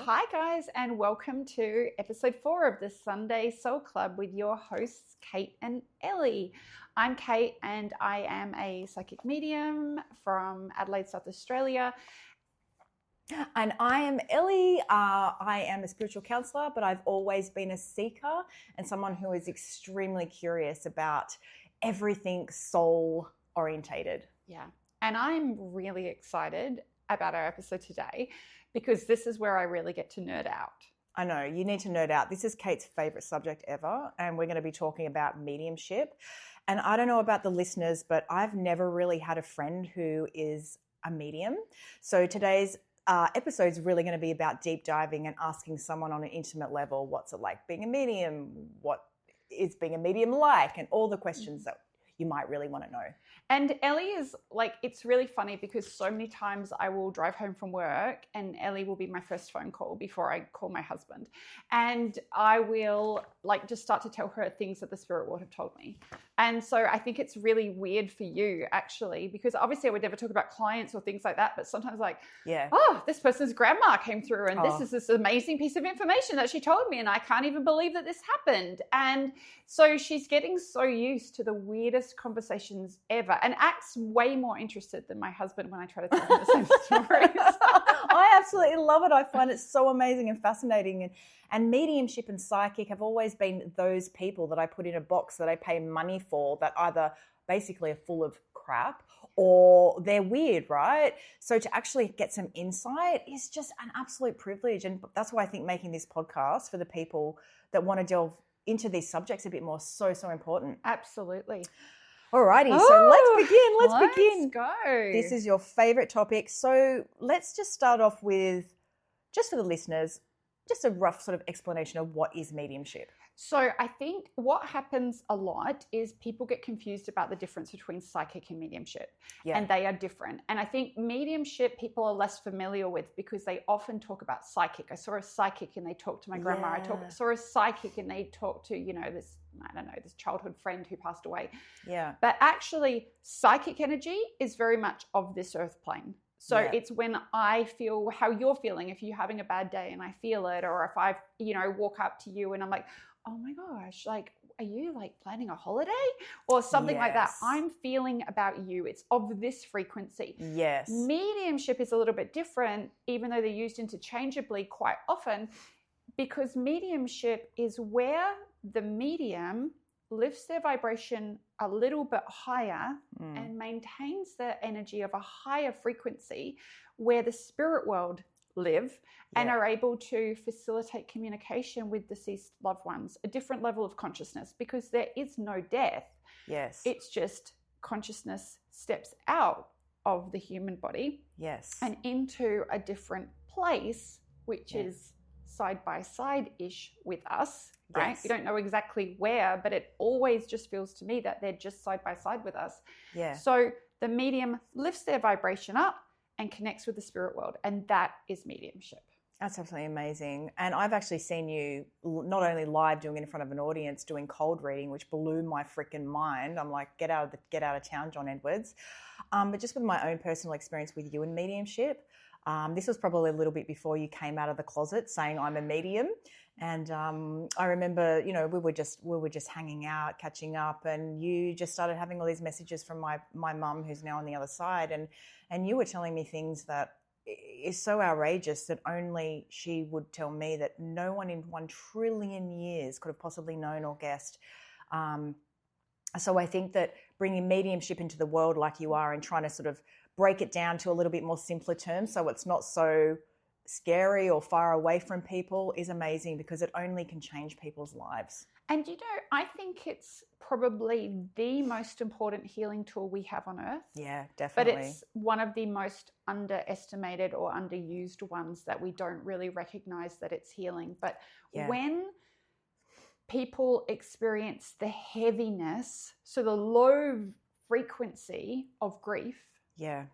Hi guys, and welcome to episode 4 of the Sunday Soul Club with your hosts Kate and Ellie. I'm Kate and I am a psychic medium from Adelaide, South Australia. And I am Ellie. I am a spiritual counselor, but I've always been a seeker and someone who is extremely curious about everything soul orientated. Yeah, and I'm really excited about our episode today because this is where I really get to nerd out. I know, you need to nerd out. This is Kate's favorite subject ever, and we're going to be talking about mediumship. And I don't know about the listeners, but I've never really had a friend who is a medium. So today's episode is really going to be about deep diving and asking someone on an intimate level, what's it like being a medium? What is being a medium like? And all the questions that you might really want to know. And Ellie is like, it's really funny because so many times I will drive home from work and Ellie will be my first phone call before I call my husband. And I will like just start to tell her things that the spirit world have told me. And so I think it's really weird for you actually, because obviously I would never talk about clients or things like that. But sometimes like, oh, this person's grandma came through and this is this amazing piece of information that she told me. And I can't even believe that this happened. And so she's getting so used to the weirdest conversations ever and acts way more interested than my husband when I try to tell him the same stories. I absolutely love it. I find it so amazing and fascinating. And mediumship and psychic have always been those people that I put in a box that I pay money for that either basically are full of crap or they're weird, right? So to actually get some insight is just an absolute privilege. And that's why I think making this podcast for the people that want to delve into these subjects a bit more so important. Absolutely. Alrighty, so let's begin. Let's begin. Go. This is your favorite topic. So let's just start off with, just for the listeners, just a rough sort of explanation of what is mediumship. So I think what happens a lot is people get confused about the difference between psychic and mediumship. Yeah. And they are different. And I think mediumship people are less familiar with because they often talk about psychic. I saw a psychic and they talked to my grandma. Yeah. I saw a psychic and they talked to, this, I don't know, this childhood friend who passed away. Yeah. But actually psychic energy is very much of this earth plane. So it's when I feel how you're feeling, if you're having a bad day and I feel it, or if I, walk up to you and I'm like, oh my gosh, like, are you like planning a holiday or something like that? I'm feeling about you. It's of this frequency. Yes. Mediumship is a little bit different, even though they're used interchangeably quite often, because mediumship is where the medium lifts their vibration a little bit higher and maintains the energy of a higher frequency where the spirit world live and are able to facilitate communication with deceased loved ones, a different level of consciousness, because there is no death. Yes. It's just consciousness steps out of the human body. Yes. And into a different place, which is side by side-ish with us, right? Yes. You don't know exactly where, but it always just feels to me that they're just side by side with us. Yeah. So the medium lifts their vibration up and connects with the spirit world, and that is mediumship. That's absolutely amazing. And I've actually seen you not only live doing it in front of an audience, doing cold reading, which blew my freaking mind. I'm like, get out of town, John Edwards. But just with my own personal experience with you and mediumship, this was probably a little bit before you came out of the closet saying I'm a medium. And I remember, we were just hanging out, catching up, and you just started having all these messages from my mum, who's now on the other side, and you were telling me things that is so outrageous that only she would tell me that no one in 1 trillion years could have possibly known or guessed. So I think that bringing mediumship into the world like you are and trying to sort of break it down to a little bit more simpler terms so it's not so scary or far away from people is amazing, because it only can change people's lives. And I think it's probably the most important healing tool we have on earth. Yeah, definitely. But it's one of the most underestimated or underused ones that we don't really recognize that it's healing. But when people experience the heaviness, so the low frequency of grief, it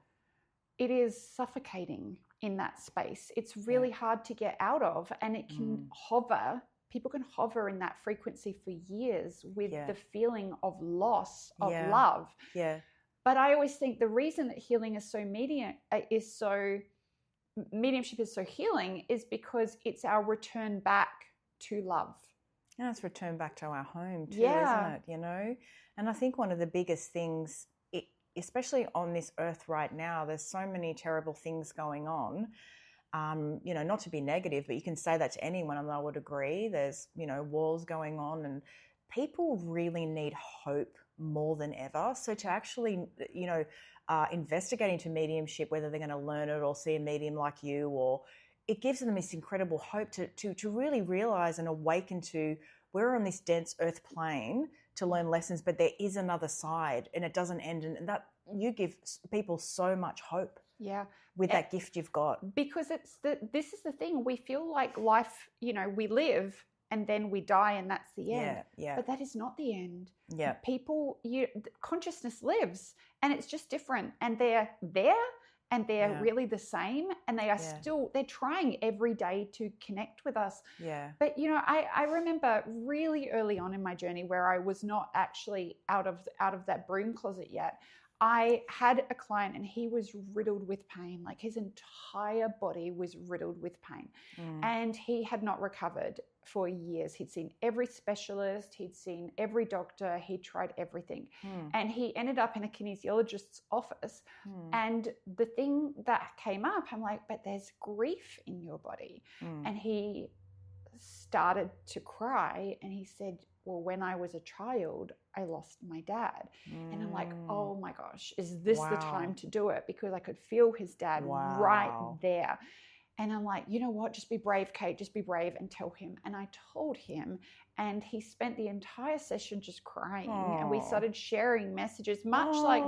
is suffocating in that space. It's really hard to get out of, and it can hover. People can hover in that frequency for years with the feeling of loss of love. Yeah. But I always think the reason that healing is so mediumship is so healing is because it's our return back to love. And it's returned back to our home too, Yeah. isn't it? And I think one of the biggest things, especially on this earth right now, there's so many terrible things going on. Not to be negative, but you can say that to anyone and they would agree. There's, wars going on, and people really need hope more than ever. So to actually, investigate into mediumship, whether they're going to learn it or see a medium like you, or it gives them this incredible hope to really realize and awaken to, we're on this dense earth plane to learn lessons, but there is another side and it doesn't end. And that you give people so much hope. Yeah. With that gift you've got. Because this is the thing. We feel like life, we live and then we die and that's the end. Yeah. But that is not the end. Yeah. Consciousness lives and it's just different. And they're there and they're really the same. And they are they're trying every day to connect with us. Yeah. But, I remember really early on in my journey where I was not actually out of that broom closet yet. I had a client and he was riddled with pain. Like his entire body was riddled with pain. And he had not recovered for years. He'd seen every specialist. He'd seen every doctor. He tried everything. And he ended up in a kinesiologist's office. And the thing that came up, I'm like, but there's grief in your body. And he started to cry and he said, well, when I was a child, I lost my dad. And I'm like, oh my gosh, is this the time to do it? Because I could feel his dad right there. And I'm like, you know what? Just be brave, Kate. Just be brave and tell him. And I told him, and he spent the entire session just crying. And we started sharing messages, much like,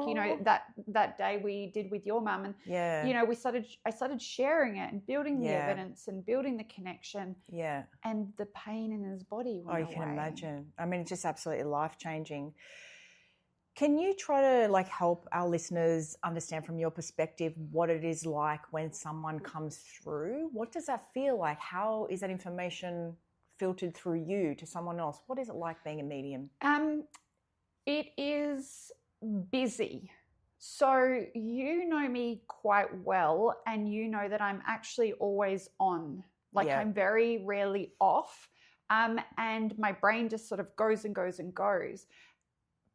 that day we did with your mum. And, I started sharing it and building the evidence and building the connection. Yeah. And the pain in his body went away. You can imagine. I mean, it's just absolutely life-changing. Can you try to help our listeners understand from your perspective what it is like when someone comes through? What does that feel like? How is that information filtered through you to someone else? What is it like being a medium? It is busy. So you know me quite well and you know that I'm actually always on. I'm very rarely off. And my brain just sort of goes and goes and goes.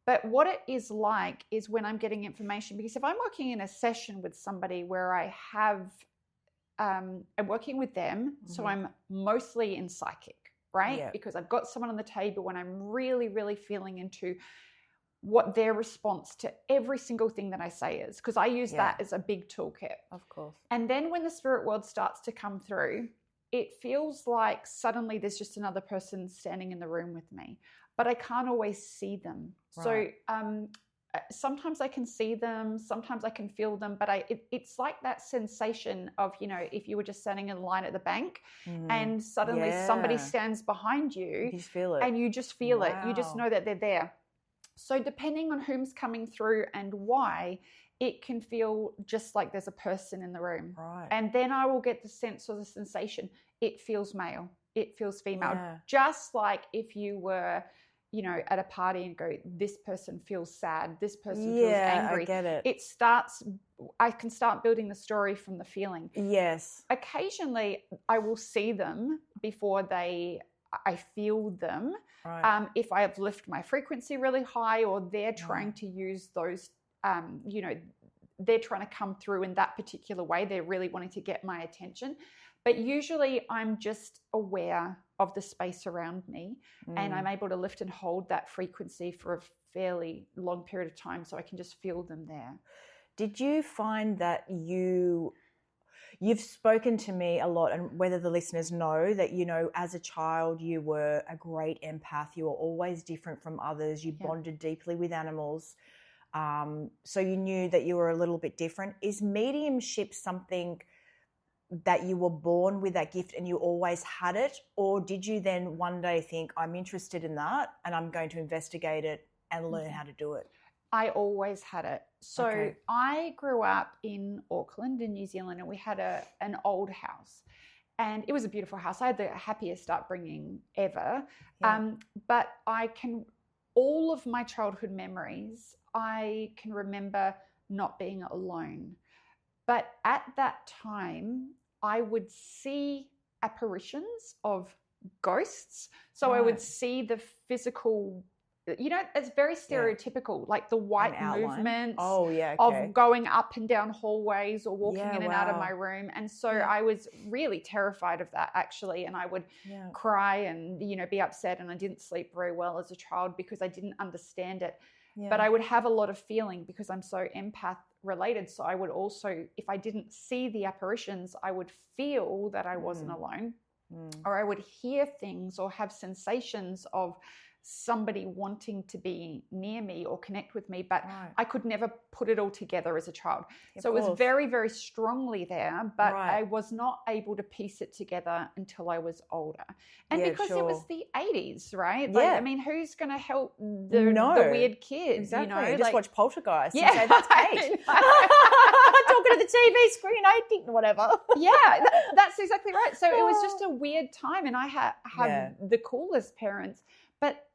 But what it is like is when I'm getting information, because if I'm working in a session with somebody where I have, I'm working with them, so I'm mostly in psychic, right? Yeah. Because I've got someone on the table when I'm really, really feeling into what their response to every single thing that I say is, because I use that as a big toolkit. Of course. And then when the spirit world starts to come through, it feels like suddenly there's just another person standing in the room with me. But I can't always see them. Right. So sometimes I can see them, sometimes I can feel them, but it's like that sensation of, if you were just standing in line at the bank and suddenly somebody stands behind you. You just feel it. And you just feel it. You just know that they're there. So depending on whom's coming through and why, it can feel just like there's a person in the room. Right. And then I will get the sense or the sensation, it feels male, it feels female. Yeah. Just like if you were at a party and go, this person feels sad, this person feels angry. I get it. I can start building the story from the feeling. Yes. Occasionally, I will see them before I feel them. Right. If I have lifted my frequency really high or they're trying to use those, they're trying to come through in that particular way. They're really wanting to get my attention. But usually I'm just aware of the space around me and I'm able to lift and hold that frequency for a fairly long period of time so I can just feel them there. Did you find that you've spoken to me a lot, and whether the listeners know that, as a child, you were a great empath. You were always different from others. You bonded deeply with animals. So you knew that you were a little bit different. Is mediumship something that you were born with that gift and you always had it? Or did you then one day think, I'm interested in that and I'm going to investigate it and learn how to do it? I always had it. So I grew up in Auckland in New Zealand, and we had an old house, and it was a beautiful house. I had the happiest upbringing ever. Yeah. But all of my childhood memories, I can remember not being alone. But at that time, I would see apparitions of ghosts. So I would see the physical, it's very stereotypical, like the white movements of going up and down hallways or walking in and out of my room. And so I was really terrified of that, actually. And I would cry and, be upset. And I didn't sleep very well as a child because I didn't understand it. Yeah. But I would have a lot of feeling because I'm so empath related. So I would also, if I didn't see the apparitions, I would feel that I wasn't alone. Or I would hear things or have sensations of somebody wanting to be near me or connect with me, but I could never put it all together as a child. So it was very, very strongly there, but I was not able to piece it together until I was older. And because it was the 80s, right? Like, I mean, who's going to help the weird kids? Exactly. You just watch Poltergeist and say, that's Kate. Talking to the TV screen, I think, whatever. That's exactly right. So it was just a weird time, and I have the coolest parents, but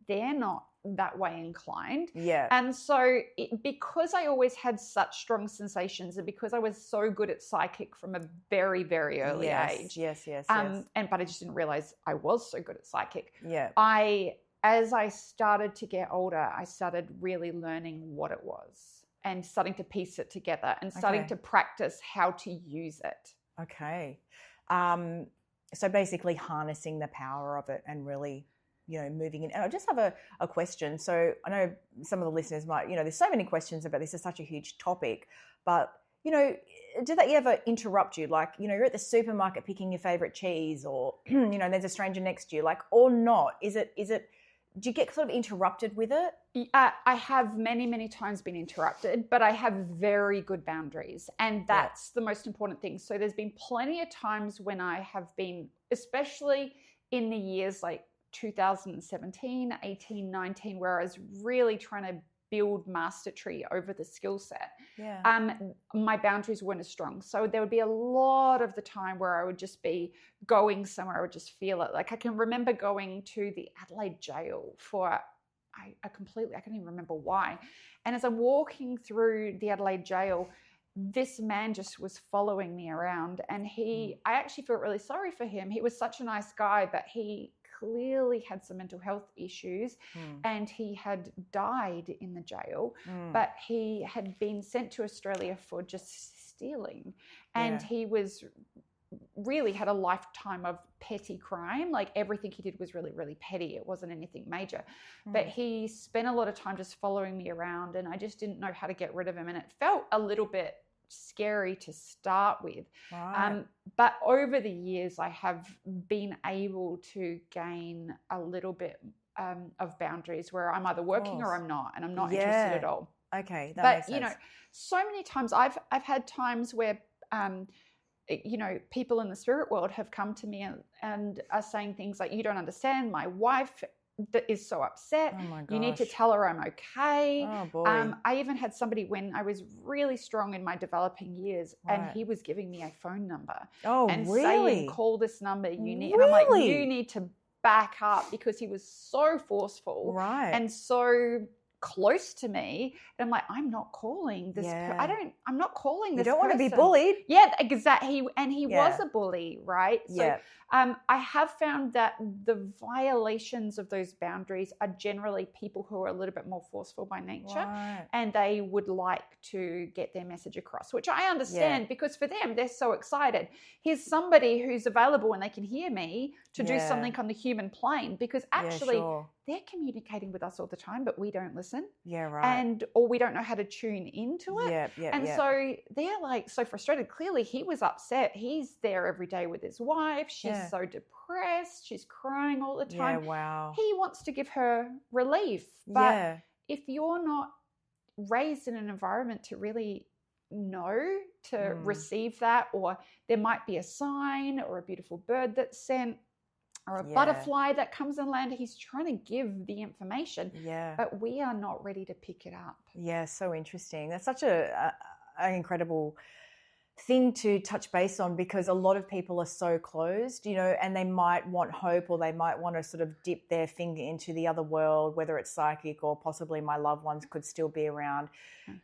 they're not that way inclined. And so because I always had such strong sensations and because I was so good at psychic from a very, very early age. But I just didn't realize I was so good at psychic. As I started to get older, I started really learning what it was and starting to piece it together and starting to practice how to use it. So basically harnessing the power of it and really moving in. And I just have a question. So I know some of the listeners might, there's so many questions about this. It's such a huge topic, but, do they ever interrupt you? Like, you're at the supermarket picking your favorite cheese or, there's a stranger next to you, like, or not? Is it, do you get sort of interrupted with it? I have many, many times been interrupted, but I have very good boundaries. And that's the most important thing. So there's been plenty of times when I have been, especially in the years like 2017, 18, 19, where I was really trying to build mastery over the skill set. My boundaries weren't as strong. So there would be a lot of the time where I would just be going somewhere, I would just feel it. Like I can remember going to the Adelaide jail for, I can't even remember why. And as I'm walking through the Adelaide jail, this man just was following me around, and I actually felt really sorry for him. He was such a nice guy, but he clearly had some mental health issues and he had died in the jail, but he had been sent to Australia for just stealing. And he was really had a lifetime of petty crime. Like everything he did was really, really petty. It wasn't anything major, but he spent a lot of time just following me around, and I just didn't know how to get rid of him. And it felt a little bit scary to start with. But over the years, I have been able to gain a little bit of boundaries where I'm either working or I'm not, and I'm not interested at all. Okay, that makes sense. So many times I've had times where people in the spirit world have come to me and are saying things like, "You don't understand. My wife that is so upset. Oh my gosh. You need to tell her I'm okay." Oh boy. I even had somebody when I was really strong in my developing years, and he was giving me a phone number and saying, "Call this number. You need." And I'm like, "You need to back up," because he was so forceful and so close to me. And I'm like, I'm not calling this. I'm not calling this. You don't want to be person. bullied. Yeah, exactly. He was a bully, right? So I have found that the violations of those boundaries are generally people who are a little bit more forceful by nature, and they would like to get their message across, which I understand because for them, they're so excited. Here's somebody who's available and they can hear me to do something on the human plane, because actually they're communicating with us all the time, but we don't listen. Or we don't know how to tune into it. So they're like so frustrated. Clearly he was upset. He's there every day with his wife. She's so depressed. She's crying all the time. He wants to give her relief. But if you're not raised in an environment to really know to receive that, or there might be a sign or a beautiful bird that's sent, or a butterfly that comes and lands, he's trying to give the information, but we are not ready to pick it up. So interesting. That's such an incredible thing to touch base on, because a lot of people are so closed, you know, and they might want hope, or they might want to sort of dip their finger into the other world, whether it's psychic or possibly my loved ones could still be around.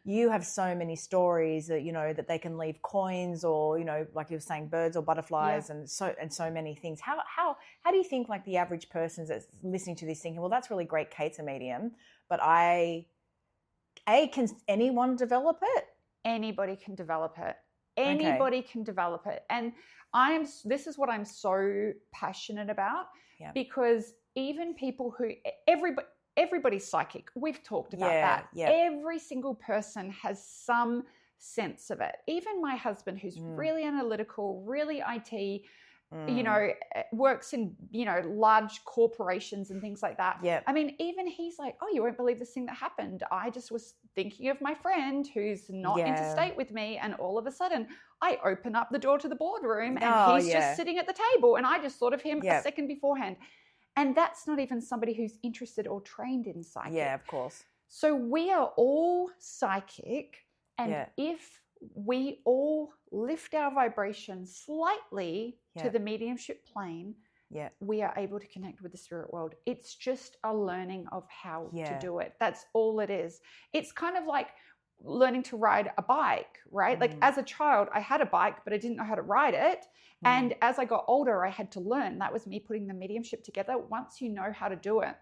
You have so many stories that, you know, that they can leave coins, or, you know, like you were saying, birds or butterflies, and so many things. How do you think, like, the average person that's listening to this thinking, well, that's really great, Kate's a medium, but can anyone develop it? Anybody can develop it. Anybody can develop it. And this is what I'm so passionate about, because even people who, everybody's psychic. We've talked about that. Yeah. Every single person has some sense of it. Even my husband, who's really analytical, really IT, you know, works in, you know, large corporations and things like that. Yeah. I mean, even he's like, oh, you won't believe this thing that happened. I just was thinking of my friend who's not interstate with me, and all of a sudden I open up the door to the boardroom and he's just sitting at the table, and I just thought of him a second beforehand. And that's not even somebody who's interested or trained in psychic. Yeah, of course. So we are all psychic, and if we all lift our vibration slightly to the mediumship plane, we are able to connect with the spirit world. It's just a learning of how to do it. That's all it is. It's kind of like learning to ride a bike, right? Like, as a child, I had a bike, but I didn't know how to ride it. And as I got older, I had to learn. That was me putting the mediumship together. Once you know how to do it,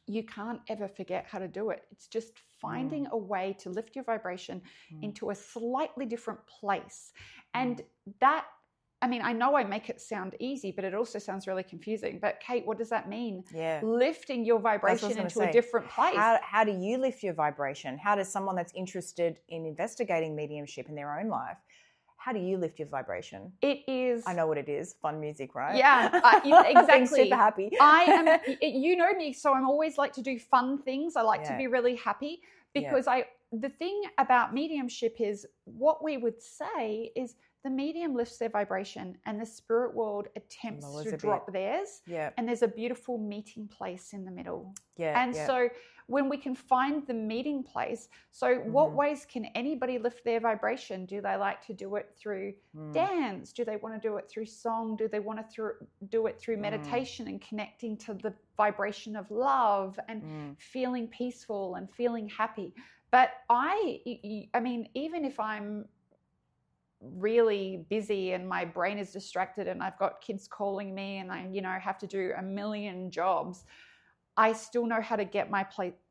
you can't ever forget how to do it. It's just finding a way to lift your vibration into a slightly different place. And that, I mean, I know I make it sound easy, but it also sounds really confusing. But Kate, what does that mean? Yeah. Lifting your vibration into a different place. How do you lift your vibration? How does someone that's interested in investigating mediumship in their own life, how do you lift your vibration? It is... I know what it is. Fun music, right? Yeah, exactly. Being super happy. I am, you know me, so I'm always like to do fun things. I like to be really happy, because the thing about mediumship is, what we would say is, the medium lifts their vibration and the spirit world attempts to drop theirs. Yeah. And there's a beautiful meeting place in the middle. Yeah. And so when we can find the meeting place, so what ways can anybody lift their vibration? Do they like to do it through dance? Do they want to do it through song? Do they want to do it through meditation and connecting to the vibration of love and feeling peaceful and feeling happy? But I mean, even if I'm really busy and my brain is distracted and I've got kids calling me and I, you know, have to do a million jobs, I still know how to get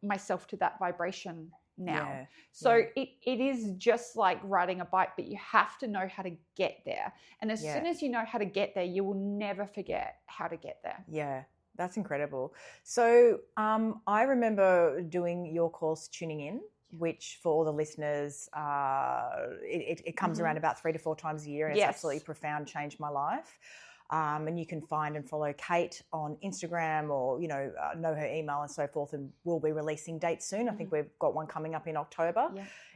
myself to that vibration now. Yeah. So it is just like riding a bike, but you have to know how to get there. And as soon as you know how to get there, you will never forget how to get there. Yeah. That's incredible. So I remember doing your course, Tuning In, which for all the listeners, it comes around about 3 to 4 times a year, and it's absolutely profound, changed my life. And you can find and follow Kate on Instagram, or, you know her email and so forth, and we'll be releasing dates soon. I think we've got one coming up in October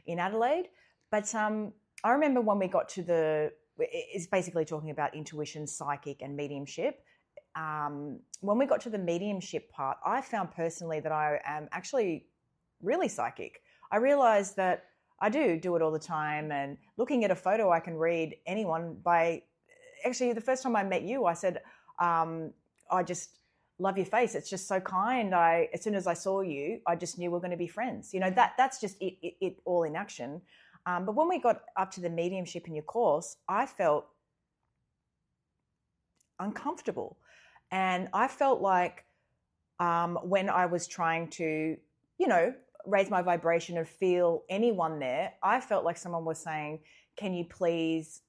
in Adelaide. But I remember when we got to it's basically talking about intuition, psychic and mediumship. When we got to the mediumship part, I found personally that I am actually really psychic. I realized that I do it all the time, and looking at a photo, I can read anyone by... Actually, the first time I met you, I said, I just love your face. It's just so kind. As soon as I saw you, I just knew we're going to be friends. You know, that's just it all in action. But when we got up to the mediumship in your course, I felt uncomfortable. And I felt like when I was trying to, you know, raise my vibration and feel anyone there, I felt like someone was saying, can you please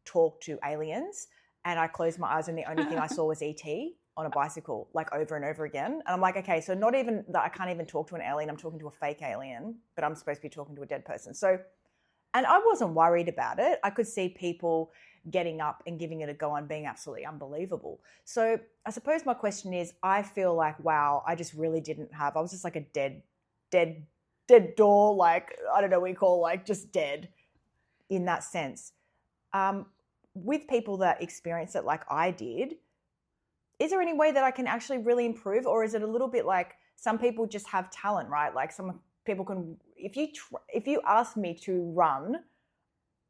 talk to aliens? And I closed my eyes and the only thing I saw was E.T. on a bicycle, like over and over again. And I'm like, okay, so not even that, I can't even talk to an alien. I'm talking to a fake alien, but I'm supposed to be talking to a dead person. So, and I wasn't worried about it. I could see people getting up and giving it a go and being absolutely unbelievable. So I suppose my question is, I feel like, wow, I just really I was just like a dead door, like, I don't know what you call, like, just dead in that sense. With people that experience it like I did, is there any way that I can actually really improve? Or is it a little bit like some people just have talent, right? Like some people can, if you ask me to run,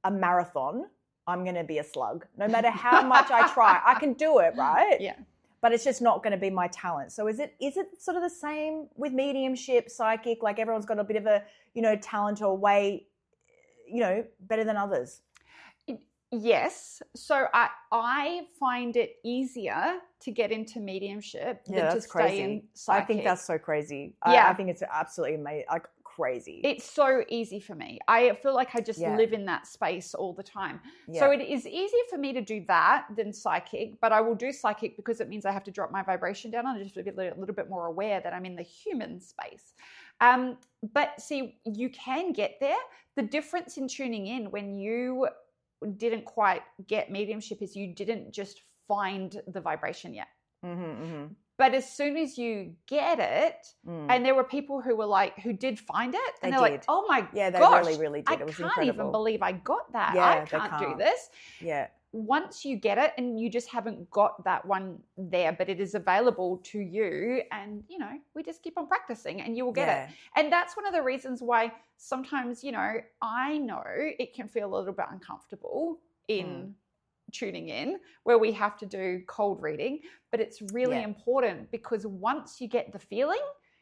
a marathon, I'm going to be a slug. No matter how much I try, I can do it, right? Yeah. But it's just not going to be my talent. So is it sort of the same with mediumship, psychic? Like everyone's got a bit of a, talent or way, better than others. Yes. So I find it easier to get into mediumship than to stay in psychic. I think that's so crazy. Yeah. I think it's absolutely amazing, like crazy. It's so easy for me. I feel like I just live in that space all the time. Yeah. So it is easier for me to do that than psychic, but I will do psychic because it means I have to drop my vibration down and just be a little bit more aware that I'm in the human space. But see, you can get there. The difference in tuning in when you didn't quite get mediumship is you didn't just find the vibration yet. But as soon as you get it, and there were people who did find it, and they're like, "Oh my they gosh, really did. It was incredible. I can't even believe I got that. Yeah, I can't do this." Yeah. Once you get it, and you just haven't got that one there, but it is available to you, and we just keep on practicing, and you will get it. And that's one of the reasons why sometimes, I know it can feel a little bit uncomfortable in tuning in, where we have to do cold reading, but it's really important because once you get the feeling,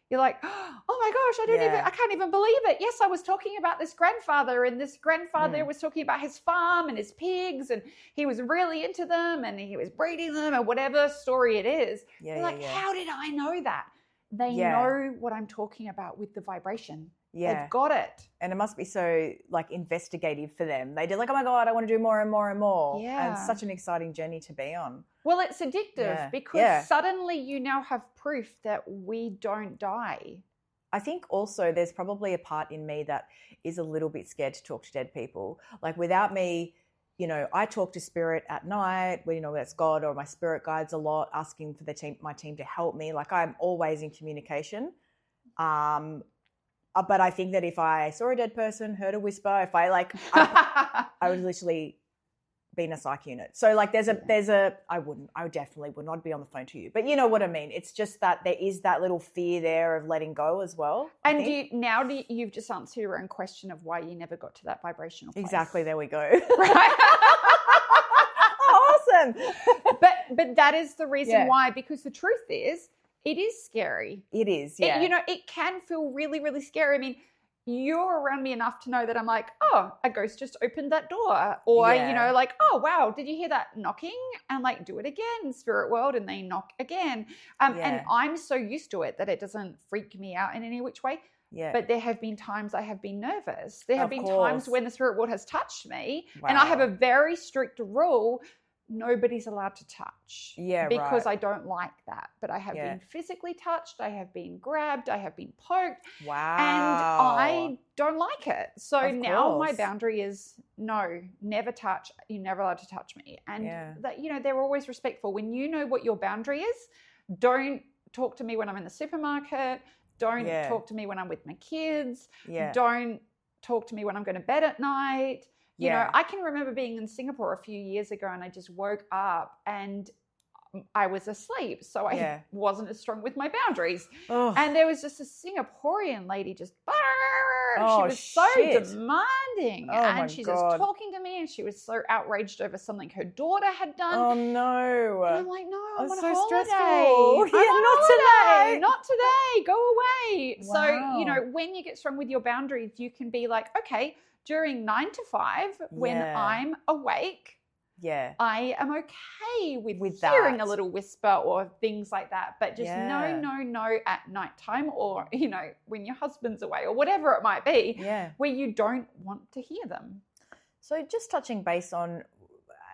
you're like, oh my gosh, I can't even believe it. Yes, I was talking about this grandfather, and this grandfather was talking about his farm and his pigs, and he was really into them, and he was breeding them, or whatever story it is. You're like, how did I know that? They know what I'm talking about with the vibration. They've got it. And it must be so investigative for them. They're like, oh my God, I want to do more and more and more. Yeah. And it's such an exciting journey to be on. Well, it's addictive because suddenly you now have proof that we don't die. I think also there's probably a part in me that is a little bit scared to talk to dead people. Like without me, I talk to spirit at night, that's God or my spirit guides a lot, asking for my team to help me. Like I'm always in communication. But I think that if I saw a dead person, heard a whisper, if I I would literally be in a psych unit. So I definitely would not be on the phone to you. But you know what I mean? It's just that there is that little fear there of letting go as well. And you've just answered your own question of why you never got to that vibrational place. Exactly. There we go. Right. Awesome. But that is the reason why, because the truth is, it is scary. It is, yeah. It can feel really, really scary. I mean, you're around me enough to know that I'm like, oh, a ghost just opened that door. Or, oh, wow, did you hear that knocking? And I'm like, do it again, spirit world. And they knock again. And I'm so used to it that it doesn't freak me out in any which way. Yeah. But there have been times I have been nervous. There have been times when the spirit world has touched me. Wow. And I have a very strict rule. Nobody's allowed to touch because I don't like that. But I have been physically touched. I have been grabbed. I have been poked. Wow. And I don't like it. So now my boundary is no, never touch. You're never allowed to touch me. And that, they're always respectful. When you know what your boundary is, don't talk to me when I'm in the supermarket. Don't talk to me when I'm with my kids. Don't talk to me when I'm going to bed at night. I can remember being in Singapore a few years ago, and I just woke up and I was asleep. So I wasn't as strong with my boundaries. Oh. And there was just a Singaporean lady just, she was so demanding. And she's just talking to me, and she was so outraged over something her daughter had done. Oh, no. And I'm like, no, I'm on so holiday. Stressful. Not today. Go away. Wow. So, when you get strong with your boundaries, you can be like, okay, during 9 to 5, when I'm awake, I am okay with hearing a little whisper or things like that. But just no at nighttime, or, when your husband's away or whatever it might be, where you don't want to hear them. So just touching base on,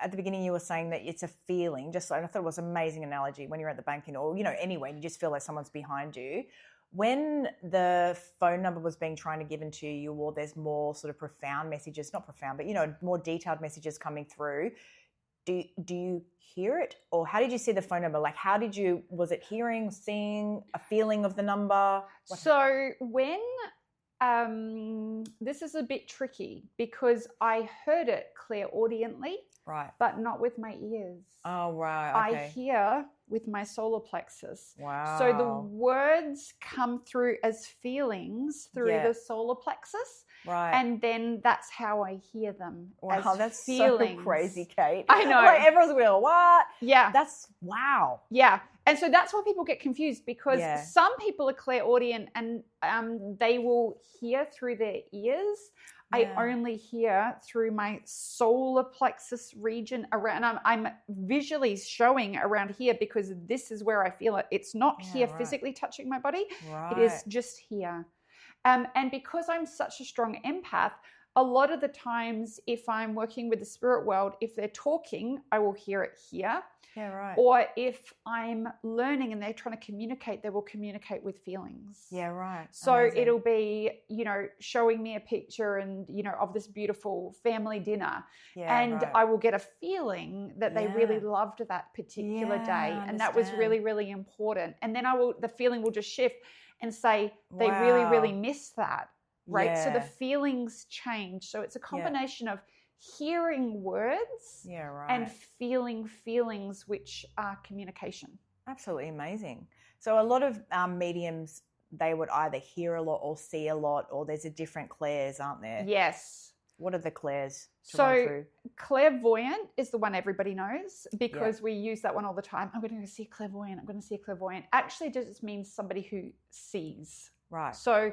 at the beginning you were saying that it's a feeling, and I thought it was an amazing analogy when you're at the bank or, anyway, you just feel like someone's behind you. When the phone number was being given to you, or there's more sort of profound messages, not profound, but, more detailed messages coming through, do you hear it? Or how did you see the phone number? Like, was it hearing, seeing, a feeling of the number? So when, this is a bit tricky because I heard it clairaudiently, right, but not with my ears. Oh, right. Okay. I hear with my solar plexus. Wow. So the words come through as feelings through the solar plexus. Right. And then that's how I hear them. Wow, as that's feelings. So crazy, Kate. I know. Like everyone's going, what? Yeah. That's wow. Yeah. And so that's why people get confused, because some people are clairaudient and they will hear through their ears. I only hear through my solar plexus region around. I'm visually showing around here because this is where I feel it. It's not here physically touching my body. Right. It is just here. And because I'm such a strong empath, a lot of the times if I'm working with the spirit world, if they're talking, I will hear it here. Yeah, right. Or if I'm learning and they're trying to communicate, they will communicate with feelings. Yeah, right. So Amazing. it'll be, showing me a picture and, of this beautiful family dinner. Yeah, and I will get a feeling that they really loved that particular day. And that was really, really important. And then the feeling will just shift and say, they really, really miss that. Right. Yeah. So the feelings change. So it's a combination of hearing words and feeling feelings, which are communication. Absolutely amazing. So a lot of mediums, they would either hear a lot or see a lot, or there's a different clairs, aren't there? Yes. What are the clairs to run through? Clairvoyant is the one everybody knows because we use that one all the time. I'm going to see a clairvoyant. I'm going to see a clairvoyant. Actually, just means somebody who sees. Right. So,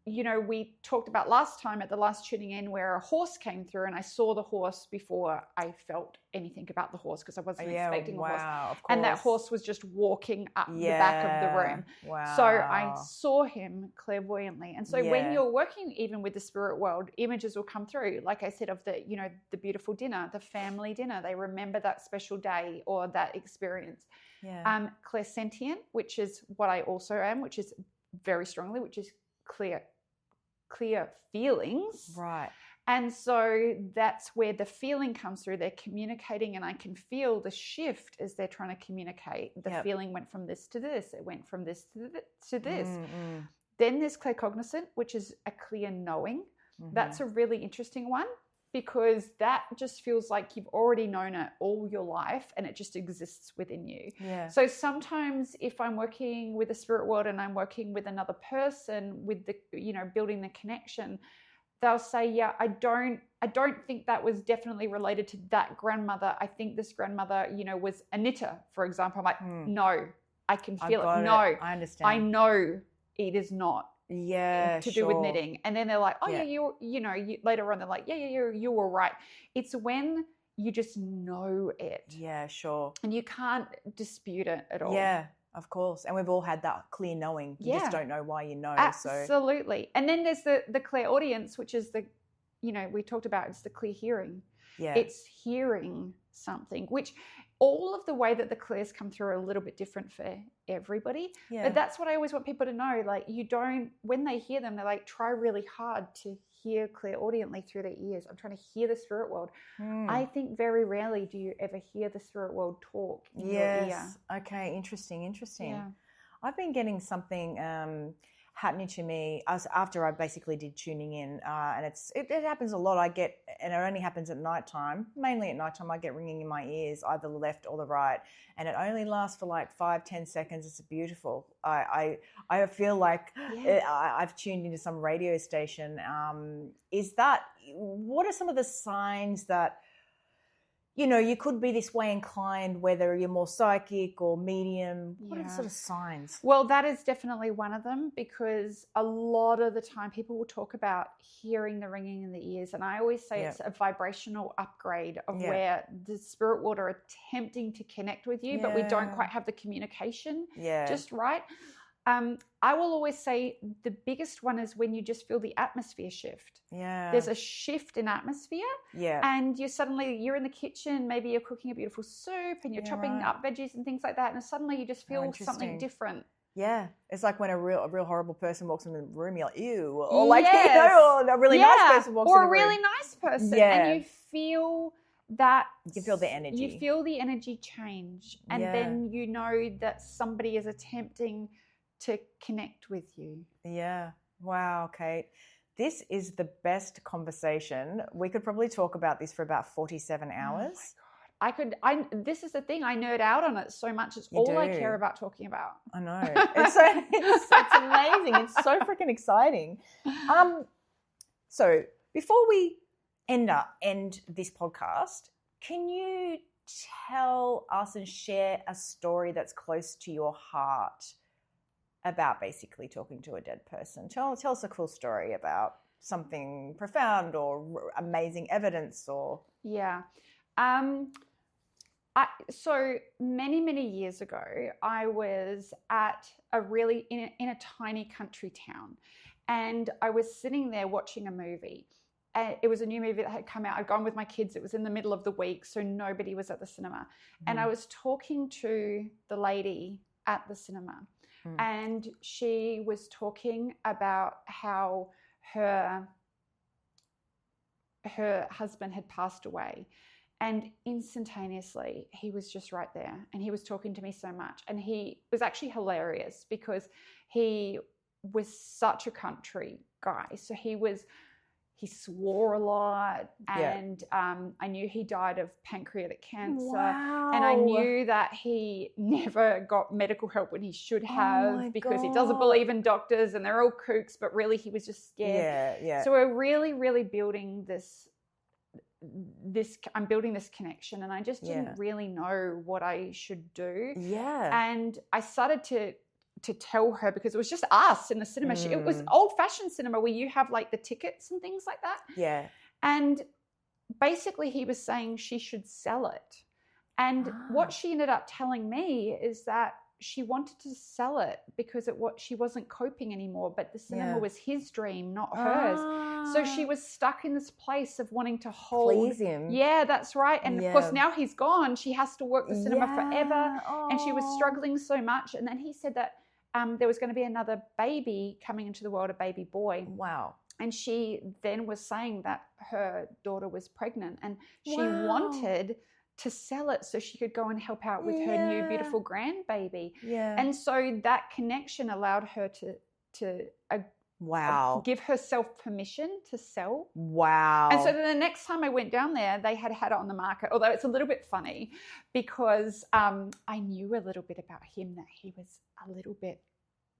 we talked about last time at the last tuning in where a horse came through and I saw the horse before I felt anything about the horse because I wasn't expecting a horse. Of course. And that horse was just walking up the back of the room. Wow. So I saw him clairvoyantly. And so when you're working even with the spirit world, images will come through. Like I said, of the beautiful dinner, the family dinner. They remember that special day or that experience. Yeah. Clairsentient, which is what I also am, which is very strongly, which is clear feelings. Right. And so that's where the feeling comes through. They're communicating and I can feel the shift as they're trying to communicate. The feeling went from this to this. It went from this to this. Mm-hmm. Then there's claircognizant, which is a clear knowing. Mm-hmm. That's a really interesting one because that just feels like you've already known it all your life and it just exists within you. Yeah. So sometimes if I'm working with the spirit world and I'm working with another person with the, building the connection, they'll say, I don't think that was definitely related to that grandmother. I think this grandmother, was a knitter, for example. I'm like, no, I can feel it. No, I understand. I know it is not. Yeah, to do with knitting. And then they're like, you later on they're like, you were right. It's when you just know it. Yeah, sure. And you can't dispute it at all. Yeah, of course. And we've all had that clear knowing. You just don't know why you know. Absolutely. So. And then there's the clairaudience, which is we talked about, it's the clear hearing. Yeah. It's hearing something, which all of the way that the clairs come through are a little bit different for everybody. Yeah. But that's what I always want people to know. Like when they hear them, they're like, try really hard to hear clairaudiently through their ears. I'm trying to hear the spirit world. I think very rarely do you ever hear the spirit world talk in your ear. Okay, interesting. Yeah. I've been getting something happening to me after I basically did tuning in, and it happens a lot. And it only happens at nighttime. Mainly at nighttime, I get ringing in my ears, either the left or the right, and it only lasts for like 5-10 seconds. It's beautiful. I feel like I've tuned into some radio station. What are some of the signs that you could be this way inclined, whether you're more psychic or medium? What are the sort of signs? Well, that is definitely one of them because a lot of the time people will talk about hearing the ringing in the ears. And I always say it's a vibrational upgrade of where the spirit world are attempting to connect with you, but we don't quite have the communication just right. I will always say the biggest one is when you just feel the atmosphere shift. Yeah. There's a shift in atmosphere. Yeah. And you're in the kitchen, maybe you're cooking a beautiful soup and you're chopping up veggies and things like that. And suddenly you just feel something different. Yeah. It's like when a real horrible person walks in the room, you're like, ew. Or like, or a really nice person walks in the room. Or a really nice person. Yeah. And you feel that. You can feel the energy. You feel the energy change. And then you know that somebody is attempting to connect with you. Yeah. Wow, Kate. This is the best conversation. We could probably talk about this for about 47 hours. this is the thing, I nerd out on it so much. It's You all I do. care about talking about. I know. It's amazing. It's so freaking exciting. So before we end this podcast, can you tell us and share a story that's close to your heart about basically talking to a dead person? Tell us a cool story about something profound or amazing evidence or... Yeah. So many years ago, I was at in a tiny country town, and I was sitting there watching a movie. It was a new movie that had come out. I'd gone with my kids. It was in the middle of the week, so nobody was at the cinema. Mm. And I was talking to the lady at the cinema, and she was talking about how her husband had passed away. And instantaneously, he was just right there. And he was talking to me so much. And he was actually hilarious because he was such a country guy. So he swore a lot. And I knew he died of pancreatic cancer. Wow. And I knew that he never got medical help when he should have because he doesn't believe in doctors and they're all kooks. But really, he was just scared. Yeah. So we're really, really building I'm building this connection, and I just didn't really know what I should do. Yeah. And I started to tell her, because it was just us in the cinema. It was old-fashioned cinema where you have like the tickets and things like that. Yeah. And basically he was saying she should sell it. And what she ended up telling me is that she wanted to sell it because she wasn't coping anymore, but the cinema was his dream, not hers. So she was stuck in this place of wanting to please him. Yeah, that's right. And of course, now he's gone. She has to work the cinema forever. And she was struggling so much. And then he said that there was going to be another baby coming into the world, a baby boy. Wow. And she then was saying that her daughter was pregnant, and she wanted to sell it so she could go and help out with her new beautiful grandbaby. Yeah. And so that connection allowed her to give herself permission to sell. Wow. And so then the next time I went down there, they had it on the market, although it's a little bit funny because I knew a little bit about him, that he was a little bit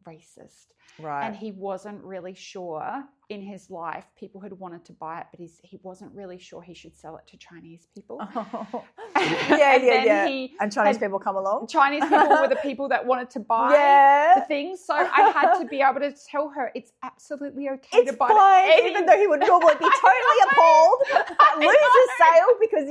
racist. Right. And he wasn't really sure in his life. People had wanted to buy it, but he wasn't really sure he should sell it to Chinese people. Oh. And Chinese people come along? Chinese people were the people that wanted to buy the things. So I had to be able to tell her it's absolutely okay to buy it. Even though he would normally be totally appalled, lose his sale because,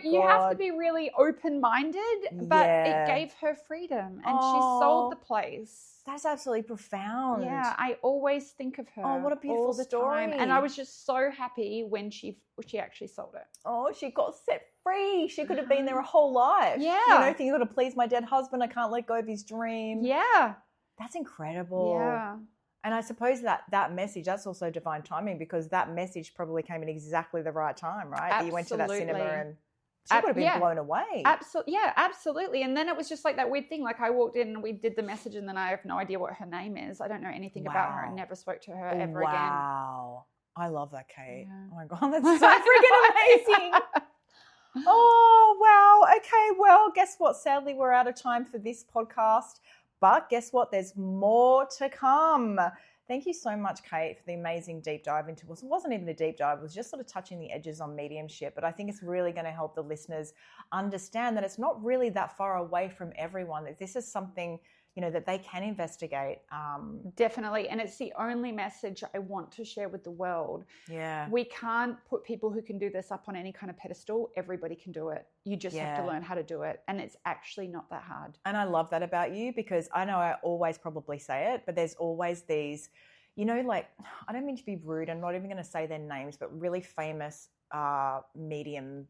you have to be really open-minded, but it gave her freedom, and she sold the place. That's absolutely profound. Yeah, I always think of her. Oh, what a beautiful story. And I was just so happy when she actually sold it. Oh, she got set free. She could have been there a whole life. Yeah. Thinking, I've got to please my dead husband. I can't let go of his dream. Yeah. That's incredible. Yeah. And I suppose that message, that's also divine timing, because that message probably came in exactly the right time, right? Absolutely. That you went to that cinema and she would have been blown away. Absolutely. Yeah, absolutely. And then it was just like that weird thing. Like I walked in and we did the message, and then I have no idea what her name is. I don't know anything about her. I never spoke to her ever again. Wow. I love that, Kate. Yeah. Oh my God, that's so freaking amazing. Oh, wow. Okay, well, guess what? Sadly, we're out of time for this podcast. But guess what? There's more to come. Thank you so much, Kate, for the amazing deep dive into it. It wasn't even a deep dive. It was just sort of touching the edges on mediumship. But I think it's really going to help the listeners understand that it's not really that far away from everyone, that this is something, that they can investigate. Definitely. And it's the only message I want to share with the world. Yeah. We can't put people who can do this up on any kind of pedestal. Everybody can do it. You just have to learn how to do it. And it's actually not that hard. And I love that about you, because I know I always probably say it, but there's always these, like, I don't mean to be rude. I'm not even going to say their names, but really famous mediums.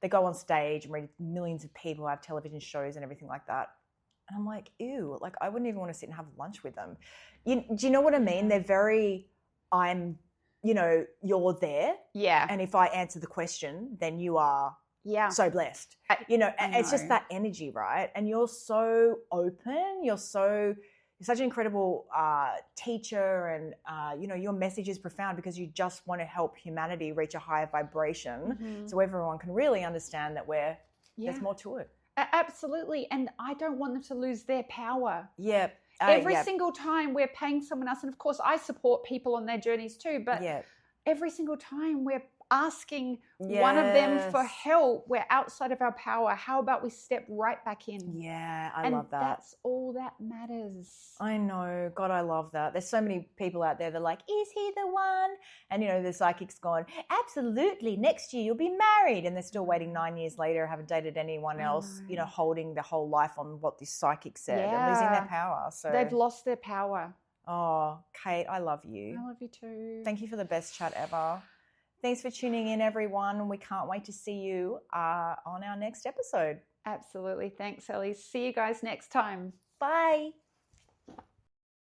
They go on stage and read millions of people, have television shows and everything like that. And I'm like, ew, like I wouldn't even want to sit and have lunch with them. Do you know what I mean? They're very, you're there. Yeah. And if I answer the question, then you are so blessed. And it's just that energy, right? And you're so open. You're so, such an incredible teacher, and your message is profound because you just want to help humanity reach a higher vibration, so everyone can really understand that there's more to it. Absolutely, and I don't want them to lose their power. Yeah. Every single time we're paying someone else, and of course I support people on their journeys too, but every single time we're asking one of them for help, we're outside of our power. How about we step right back in? Yeah, I love that. That's all that matters. I know. God, I love that. There's so many people out there that are like, is he the one? And, the psychic's gone, absolutely, next year you'll be married. And they're still waiting 9 years later, haven't dated anyone else, holding the whole life on what this psychic said and losing their power. So they've lost their power. Oh, Kate, I love you. I love you too. Thank you for the best chat ever. Thanks for tuning in, everyone. We can't wait to see you on our next episode. Absolutely. Thanks, Ellie. See you guys next time. Bye.